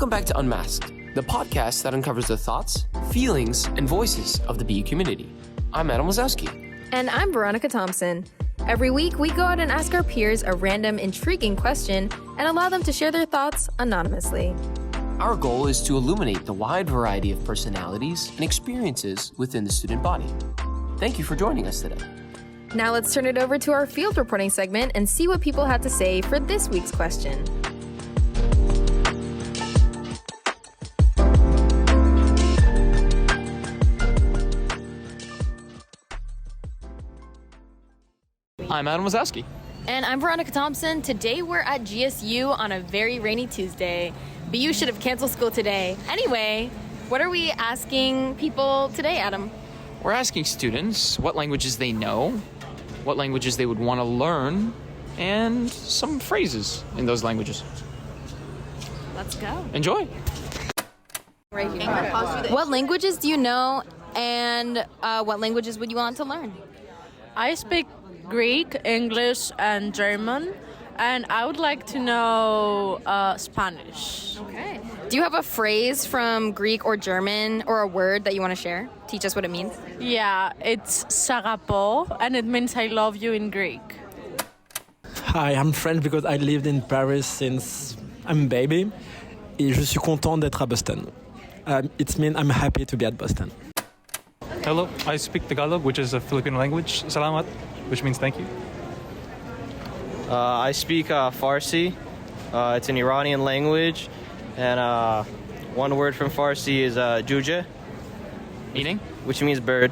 Welcome back to Unmasked, the podcast that uncovers the thoughts, feelings, and voices of the BU community. I'm Lazowski. And I'm Veronica Thompson. Every week, we go out and ask our peers a random, intriguing question and allow them to share their thoughts anonymously. Our goal is to illuminate the wide variety of personalities and experiences within the student body. Thank you for joining us today. Now let's turn it over to our field reporting segment and see what people had to say for this week's question. I'm Lazowski. And I'm Veronica Thompson. Today we're at GSU on a very rainy Tuesday. BU should have canceled school today. Anyway, what are we asking people today, Adam? We're asking students what languages they know, what languages they would want to learn, and some phrases in those languages. Let's go. Enjoy. Right here. What languages do you know, and what languages would you want to learn? I speak Greek, English, and German, and I would like to know Spanish. Okay. Do you have a phrase from Greek or German or a word that you want to share? Teach us what it means. Yeah, it's Sagapo, and it means I love you in Greek. Hi, I'm French because I lived in Paris since I'm a baby. Et je suis content d'être à Boston. It means I'm happy to be at Boston. Hello, I speak Tagalog, which is a Filipino language. Salamat, which means thank you. I speak Farsi. It's an Iranian language. And one word from Farsi is juja, Meaning? which means bird.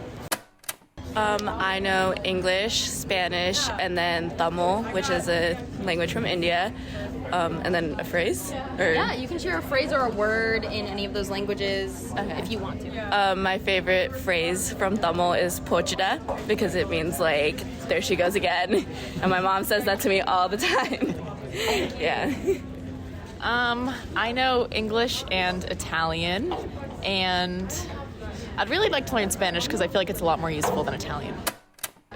I know English, Spanish, and then Tamil, which is a language from India, and then a phrase. Yeah, you can share a phrase or a word in any of those languages if you want to. My favorite phrase from Tamil is pochida, because it means like, there she goes again. And my mom says that to me all the time. Yeah. I know English and Italian, and I'd really like to learn Spanish because I feel like it's a lot more useful than Italian.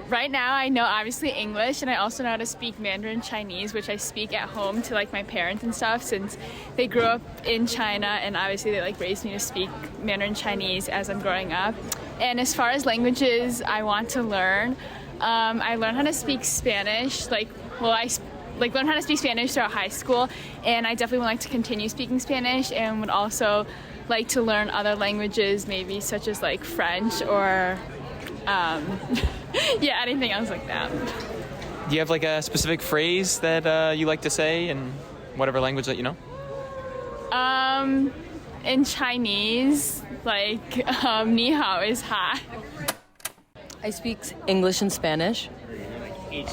Right now, I know obviously English, and I also know how to speak Mandarin Chinese, which I speak at home to like my parents and stuff, since they grew up in China, and obviously they like raised me to speak Mandarin Chinese as I'm growing up. And as far as languages I want to learn, I learned how to speak Spanish. I learned how to speak Spanish throughout high school, and I definitely would like to continue speaking Spanish, and would also like to learn other languages, maybe such as like French or yeah, anything else like that. Do you have like a specific phrase that you like to say in whatever language that you know? In Chinese, like ni hao is hi. I speak English and Spanish.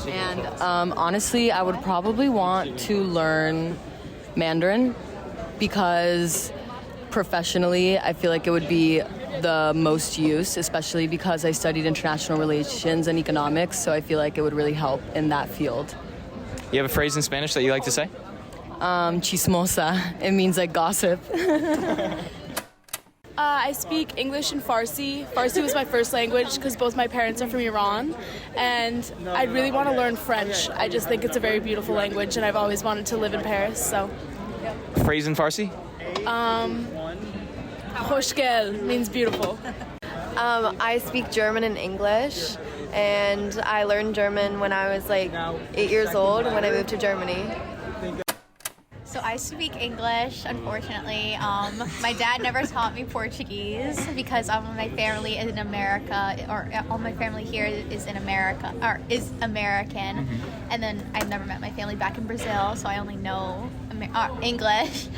And honestly, I would probably want to learn Mandarin because professionally, I feel like it would be the most use, especially because I studied international relations and economics, so I feel like it would really help in that field. You have a phrase in Spanish that you like to say? Chismosa. It means like gossip. I speak English and Farsi. Farsi was my first language because both my parents are from Iran, and I really want to learn French. I just think it's a very beautiful language, and I've always wanted to live in Paris, so. Phrase in Farsi? Hoşgel means beautiful. I speak German and English, and I learned German when I was like 8 years old when I moved to Germany. So I speak English, unfortunately. My dad never taught me Portuguese because my family is in America, or all my family here is in America, or is American. And then I've never met my family back in Brazil, so I only know English.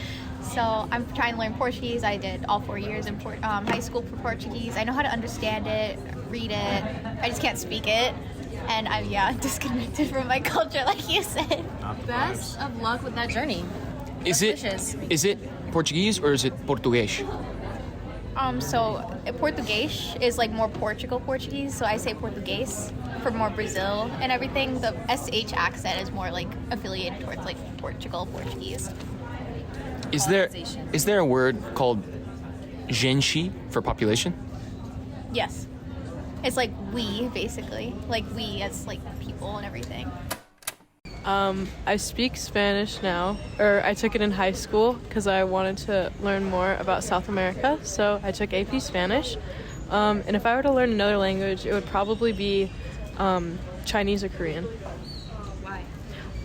So I'm trying to learn Portuguese. I did all 4 years in high school for Portuguese. I know how to understand it, read it. I just can't speak it. And I'm disconnected from my culture, like you said. Best of luck with that journey. Is it Portuguese or is it Português? So Português is like more Portuguese, so I say Português for more Brazil and everything. The SH accent is more like affiliated towards like Portuguese. Is there a word called gente for population? Yes. It's like we, basically. Like we as like people and everything. I speak Spanish now, or I took it in high school because I wanted to learn more about South America, so I took AP Spanish. And if I were to learn another language, it would probably be Chinese or Korean. Why?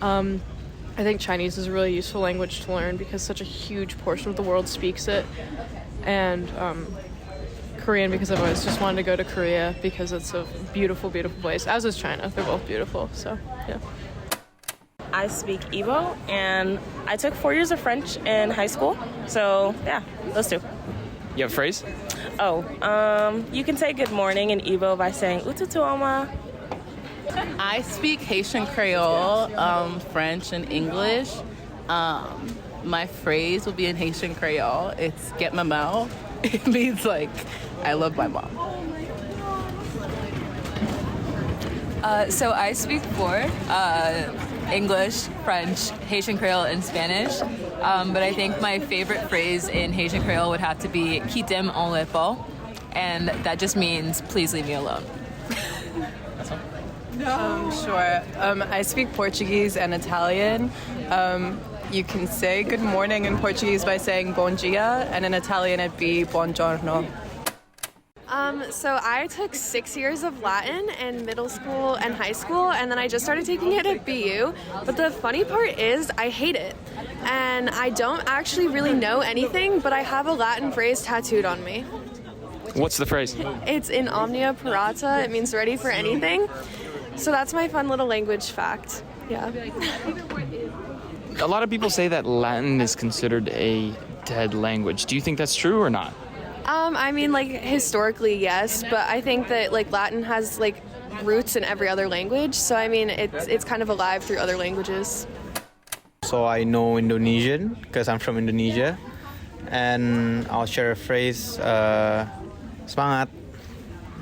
I think Chinese is a really useful language to learn because such a huge portion of the world speaks it. And Korean because I've always just wanted to go to Korea because it's a beautiful, beautiful place, as is China. They're both beautiful, so yeah. I speak Igbo, and I took 4 years of French in high school. So, yeah, those two. You have a phrase? You can say good morning in Igbo by saying ututuoma. I speak Haitian Creole, French, and English. My phrase will be in Haitian Creole. It's get ma mel. It means, like, I love my mom. So I speak four, English, French, Haitian Creole, and Spanish. But I think my favorite phrase in Haitian Creole would have to be "Quittez en lepo," and that just means "please leave me alone." Sure. I speak Portuguese and Italian. You can say good morning in Portuguese by saying "bom dia," and in Italian it'd be "buongiorno." So I took 6 years of Latin in middle school and high school, and then I just started taking it at BU. But the funny part is I hate it. And I don't actually really know anything, but I have a Latin phrase tattooed on me. What's the phrase? It's in omnia parata. It means ready for anything. So that's my fun little language fact. Yeah. A lot of people say that Latin is considered a dead language. Do you think that's true or not? I mean, like, historically, yes, but I think that, like, Latin has, like, roots in every other language, so, I mean, it's kind of alive through other languages. So I know Indonesian, because I'm from Indonesia, and I'll share a phrase, semangat.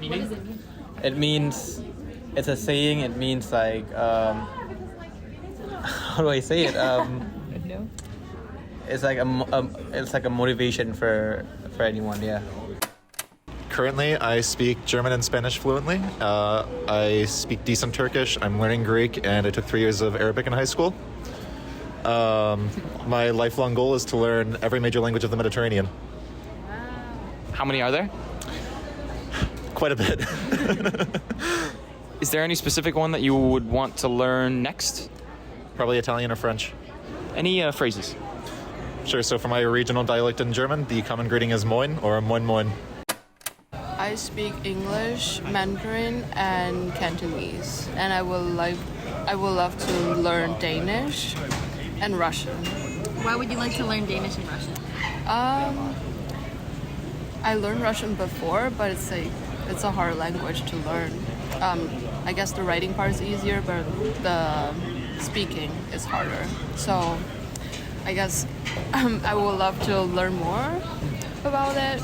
Meaning? What does it mean? It means, it's a saying, it means, like, how do I say it? It's like a motivation for anyone, yeah. Currently, I speak German and Spanish fluently. I speak decent Turkish. I'm learning Greek, and I took 3 years of Arabic in high school. My lifelong goal is to learn every major language of the Mediterranean. How many are there? Quite a bit. Is there any specific one that you would want to learn next? Probably Italian or French. Any phrases? Sure, so for my regional dialect in German, the common greeting is moin or moin moin. I speak English, Mandarin, and Cantonese, and I will love to learn Danish and Russian. Why would you like to learn Danish and Russian? I learned Russian before, but it's a hard language to learn. I guess the writing part is easier, but the speaking is harder. So I guess I would love to learn more about it.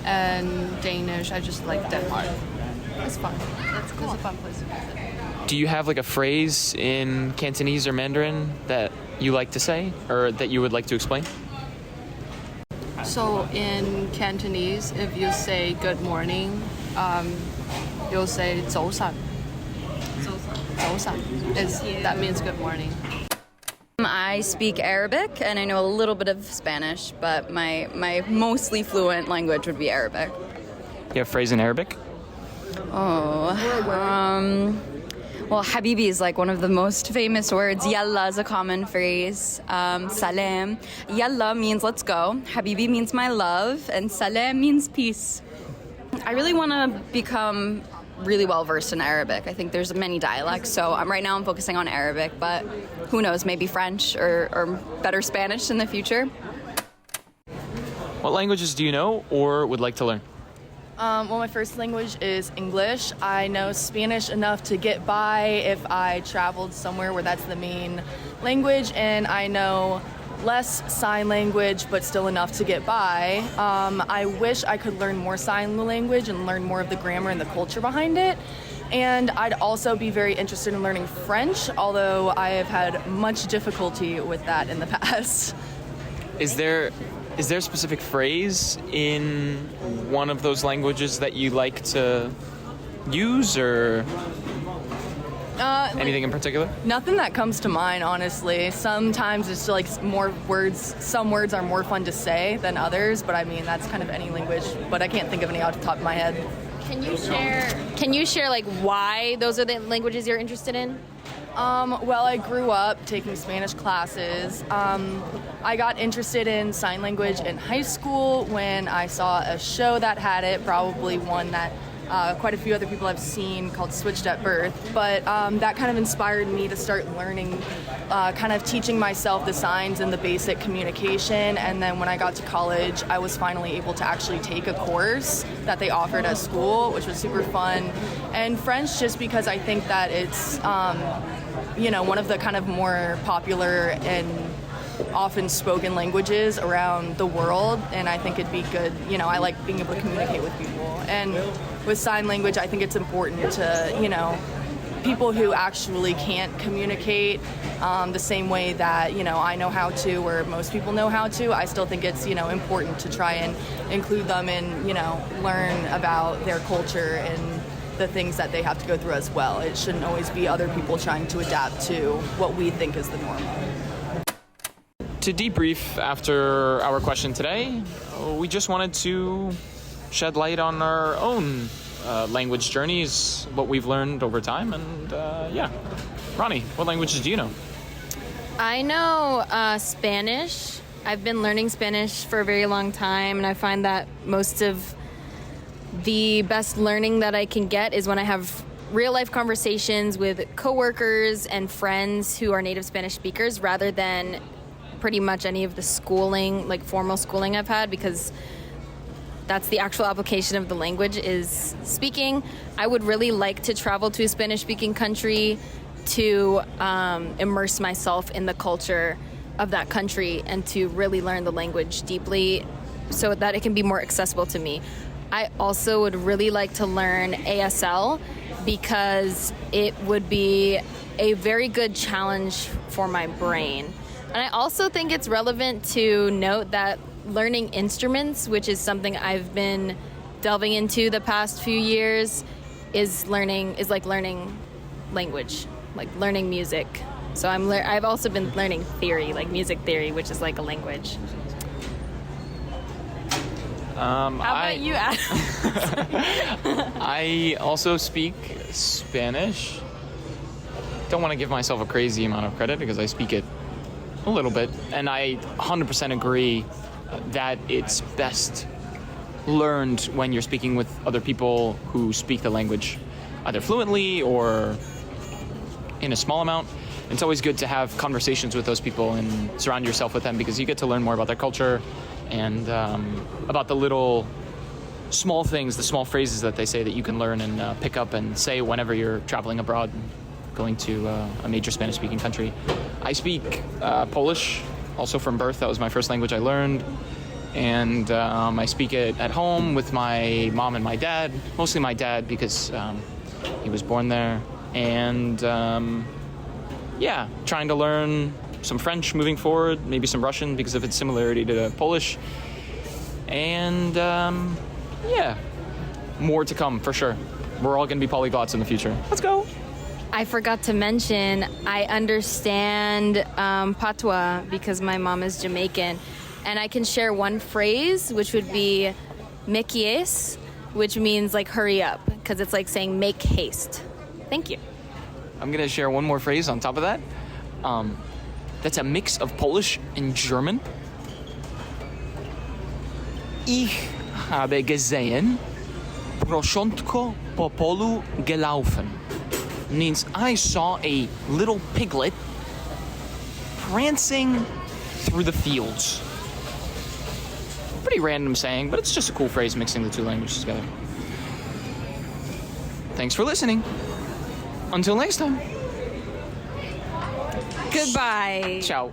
And Danish, I just like Denmark. It's fun. It's cool. It's a fun place to visit. Do you have like a phrase in Cantonese or Mandarin that you like to say or that you would like to explain? So in Cantonese, if you say good morning, you'll say 早晨. 早晨. That means good morning. I speak Arabic and I know a little bit of Spanish, but my mostly fluent language would be Arabic. You have a phrase in Arabic? Well, Habibi is like one of the most famous words. Yalla is a common phrase. Salam. Yalla means let's go. Habibi means my love. And salam means peace. I really want to become really well versed in Arabic. I think there's many dialects, so right now I'm focusing on Arabic, but who knows, maybe French or better Spanish in the future. What languages do you know or would like to learn? Well, my first language is English. I know Spanish enough to get by if I traveled somewhere where that's the main language, and I know less sign language, but still enough to get by. I wish I could learn more sign language and learn more of the grammar and the culture behind it. And I'd also be very interested in learning French, although I have had much difficulty with that in the past. Is there a specific phrase in one of those languages that you like to use, or? Anything in particular? Nothing that comes to mind, honestly. Sometimes it's like more words. Some words are more fun to say than others, but I mean that's kind of any language. But I can't think of any off the top of my head. Can you share like why those are the languages you're interested in? Well, I grew up taking Spanish classes. I got interested in sign language in high school when I saw a show that had it, probably one that quite a few other people have seen, called Switched at Birth. But that kind of inspired me to start learning, kind of teaching myself the signs and the basic communication. And then when I got to college, I was finally able to actually take a course that they offered at school, which was super fun. And French, just because I think that it's one of the kind of more popular and often spoken languages around the world, and I think it'd be good. I like being able to communicate with people, and with sign language, I think it's important to, people who actually can't communicate the same way that, I know how to, or most people know how to. I still think it's, important to try and include them and, learn about their culture and the things that they have to go through as well. It shouldn't always be other people trying to adapt to what we think is the normal. To debrief after our question today, we just wanted to shed light on our own language journeys, what we've learned over time, and Ronnie, what languages do you know? I know Spanish. I've been learning Spanish for a very long time, and I find that most of the best learning that I can get is when I have real life conversations with coworkers and friends who are native Spanish speakers, rather than pretty much any of the schooling, like formal schooling I've had, because that's the actual application of the language is speaking. I would really like to travel to a Spanish speaking country to immerse myself in the culture of that country and to really learn the language deeply so that it can be more accessible to me. I also would really like to learn ASL because it would be a very good challenge for my brain. And I also think it's relevant to note that learning instruments, which is something I've been delving into the past few years, is like learning language, like learning music. So I've also been learning theory, like music theory, which is like a language. How about you, Adam? I also speak Spanish. Don't want to give myself a crazy amount of credit because I speak it a little bit, and I 100% agree that it's best learned when you're speaking with other people who speak the language either fluently or in a small amount. It's always good to have conversations with those people and surround yourself with them because you get to learn more about their culture and about the little small things, the small phrases that they say that you can learn and pick up and say whenever you're traveling abroad, going to a major Spanish-speaking country. I speak Polish, also from birth. That was my first language I learned. And I speak it at home with my mom and my dad, mostly my dad because he was born there. And trying to learn some French moving forward, maybe some Russian because of its similarity to Polish. And more to come for sure. We're all going to be polyglots in the future. Let's go. I forgot to mention, I understand patois because my mom is Jamaican. And I can share one phrase, which would be mekies, which means like hurry up, because it's like saying make haste. Thank you. I'm going to share one more phrase on top of that. That's a mix of Polish and German. Ich habe gesehen, proszątko po polu gelaufen. Means I saw a little piglet prancing through the fields. Pretty random saying, but it's just a cool phrase mixing the two languages together. Thanks for listening. Until next time. Goodbye. Ciao.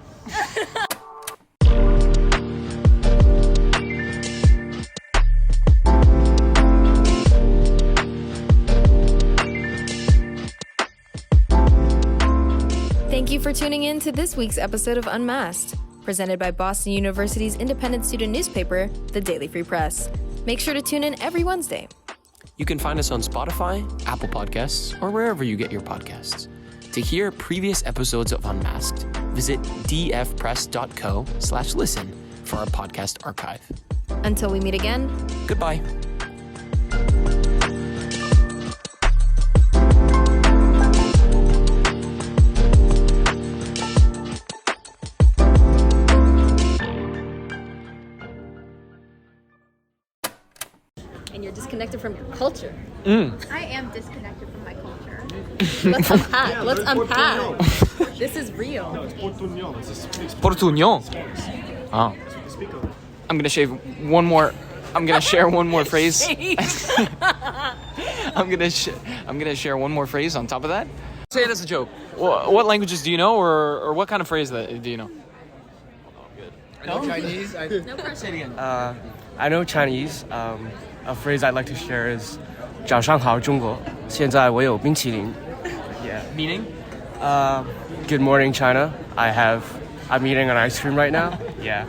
Thank you for tuning in to this week's episode of Unmasked, presented by Boston University's independent student newspaper, The Daily Free Press. Make sure to tune in every Wednesday. You can find us on Spotify, Apple Podcasts, or wherever you get your podcasts. To hear previous episodes of Unmasked, visit dfpress.co/listen for our podcast archive. Until we meet again, goodbye. and you're disconnected from your culture. I am disconnected from my culture. Let's unpack. Let's unpack. This is real. Portunyo. Oh. I'm gonna share one more phrase. I'm gonna share one more phrase on top of that. Say it as a joke. What languages do you know, or what kind of phrase do you know? I know Chinese. No pressure. Say it again. I know Chinese. A phrase I'd like to share is 早上好中国现在我有冰淇淋 Yeah. Meaning? Good morning, China. I'm eating an ice cream right now. Yeah.